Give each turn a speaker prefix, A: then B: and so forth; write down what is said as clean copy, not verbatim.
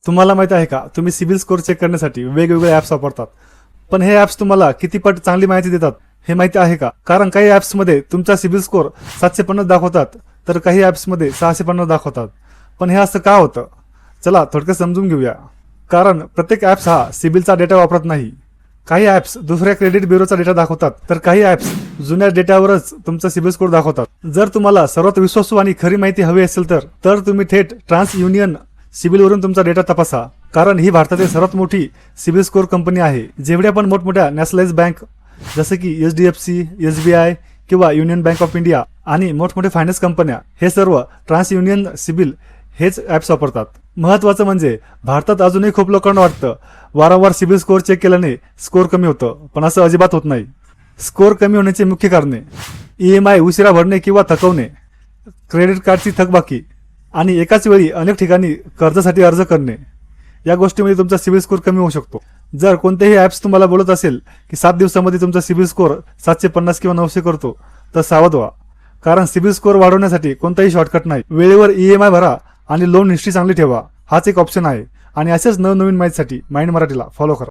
A: तुम्हाला माहिती आहे का, तुम्ही सिबिल स्कोअर चेक करण्यासाठी वेगवेगळे ॲप्स वापरतात, पण हे ॲप्स तुम्हाला किती पट चांगली माहिती देतात हे माहिती आहे का? कारण काही ॲप्समध्ये तुमचा सिबिल स्कोअर 750 दाखवतात, तर काही ॲप्समध्ये 650 दाखवतात. पण हे असं का होतं? चला थोडक्यात समजून घेऊया. कारण प्रत्येक ॲप्स हा सिबिलचा डेटा वापरत नाही. काही ॲप्स दुसऱ्या क्रेडिट ब्युरोचा डेटा दाखवतात, तर काही ॲप्स जुन्या डेटावरच तुमचा सिबिल स्कोअर दाखवतात. जर तुम्हाला सर्वात विश्वासू आणि खरी माहिती हवी असेल तर तुम्ही थेट ट्रान्स युनियन सिबिलवरून तुमचा डेटा तपासा. कारण ही भारतातील सर्वात मोठी सिबिल स्कोअर कंपनी आहे. जेवढ्या पण मोठमोठ्या नॅशनलाइज बँक जसं की HDFC, SBI किंवा युनियन बँक ऑफ इंडिया आणि मोठमोठे फायनान्स कंपन्या हे सर्व ट्रान्स युनियन सिबिल हेच ॲप्स वापरतात. महत्त्वाचं म्हणजे भारतात अजूनही खूप लोकांना वाटतं वारंवार सिबिल स्कोअर चेक केल्याने स्कोअर कमी होतं, पण असं अजिबात होत नाही. स्कोअर कमी होण्याची मुख्य कारणे EMI उशिरा भरणे किंवा थकवणे, क्रेडिट कार्डची थकबाकी आणि एकाच वेळी अनेक ठिकाणी कर्जासाठी अर्ज करणे, या गोष्टीमध्ये तुमचा सिबिल स्कोअर कमी होऊ शकतो. जर कोणतेही ॲप्स तुम्हाला बोलत असेल की 7 दिवसामध्ये तुमचा सिबिल स्कोअर 750 किंवा 900 करतो, तर सावध व्हा. कारण सिबिल स्कोअर वाढवण्यासाठी कोणताही शॉर्टकट नाही. वेळेवर EMI भरा आणि लोन हिस्ट्री चांगली ठेवा, हाच एक ऑप्शन आहे. आणि असेच नवनवीन माहितीसाठी माइंड मराठीला फॉलो करा.